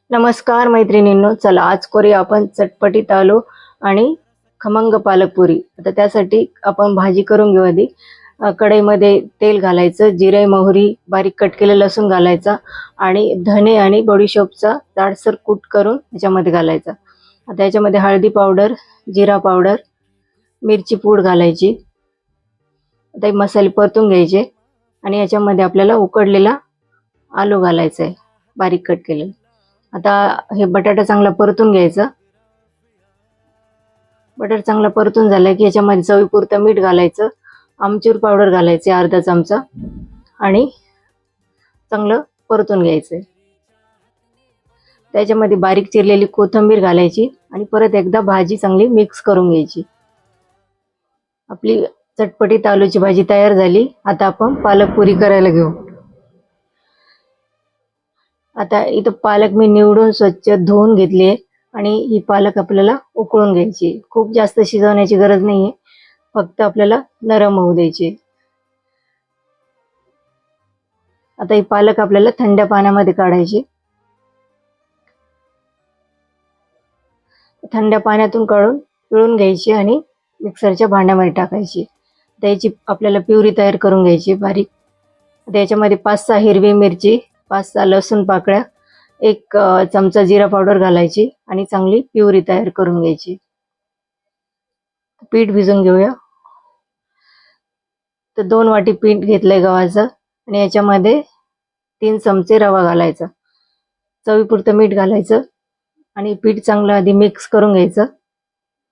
नमस्कार मैत्रिणींनो, चला आज करूया आपण चटपटीत आलू आणि खमंग पालक पुरी. आता त्यासाठी आपण भाजी करून घेऊ. आधी कढईमध्ये तेल घालायचं, जिरे मोहरी बारीक कट केलेलं लसूण घालायचा आणि धने आणि बडीशोपचा जाडसर कूट करून याच्यामध्ये घालायचा. आता याच्यामध्ये हळदी पावडर, जिरा पावडर, मिरची पूड घालायची. आता हे मसाले परतून घ्यायचे आणि याच्यामध्ये आपल्याला उकडलेला आलू घालायचा आहे बारीक कट केलेला. आता हे बटाटा चांगला परतून घ्यायचा. बटाटा चांगला परतून झाला की याच्यामध्ये चवीपुरतं मीठ घालायचं, आमचूर पावडर घालायचे अर्धा चमचा आणि चांगलं परतून घ्यायचं. त्याच्यामध्ये बारीक चिरलेली कोथिंबीर घालायची आणि परत एकदा भाजी चांगली मिक्स करून घ्यायची. आपली चटपटीत आलूची भाजी तयार झाली. आता आपण पालक पुरी करायला घेऊ. आता इथं पालक मी निवडून स्वच्छ धुवून घेतली आणि ही पालक आपल्याला उकळून घ्यायची. खूप जास्त शिजवण्याची गरज नाहीये, फक्त आपल्याला नरम होऊ द्यायची. आता ही पालक आपल्याला थंड पाण्यामध्ये काढायची. थंड पाण्यातून काढून पिळून घ्यायची आणि मिक्सरच्या भांड्यामध्ये टाकायची. त्याची आपल्याला प्युरी तयार करून घ्यायची बारीक. त्याच्यामध्ये 5-6 हिरवी मिरची, 5-6 लसूण पाकळ्या, 1 चमचा जिरा पावडर घालायची आणि चांगली प्युरी तयार करून घ्यायची. पीठ भिजून घेऊया. तर 2 वाटी पीठ घेतलंय गव्हाचं आणि याच्यामध्ये 3 चमचे रवा घालायचा. चवीपुरतं मीठ घालायचं आणि पीठ चांगलं आधी मिक्स करून घ्यायचं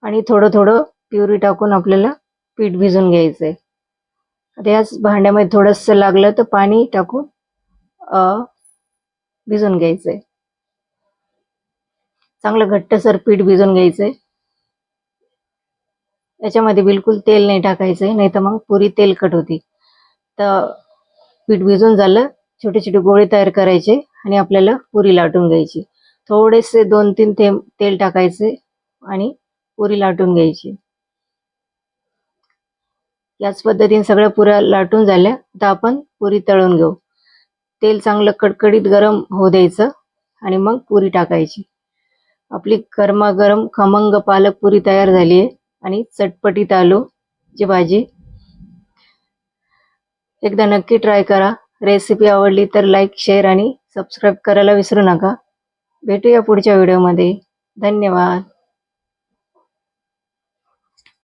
आणि थोडं थोडं प्युरी टाकून आपल्याला पीठ भिजून घ्यायचंय. आता याच भांड्यामध्ये थोडंसं लागलं तर पाणी टाकून भिजून घ्यायचंय. चांगलं घट्टसर पीठ भिजून घ्यायचंय. याच्यामध्ये बिलकुल तेल नाही टाकायचंय, नाही तर मग पुरी तेलकट होती. तर पीठ भिजून झालं, छोटे छोटे गोळे तयार करायचे आणि आपल्याला पुरी लाटून घ्यायची. थोडेसे 2-3 थेंब तेल टाकायचे आणि पुरी लाटून घ्यायची. याच पद्धतीने सगळ्या पुऱ्या लाटून झाल्या. आता आपण पुरी तळून घेऊ. तेल चांगलं कडकडीत गरम होऊ द्यायचं आणि मग पुरी टाकायची. आपली गरमागरम खमंग पालक पुरी तयार झाली आहे आणि चटपटीत आलूची भाजी. एकदा नक्की ट्राय करा. रेसिपी आवडली तर लाईक, शेअर आणि सबस्क्राईब करायला विसरू नका. भेटूया पुढच्या व्हिडिओमध्ये. धन्यवाद.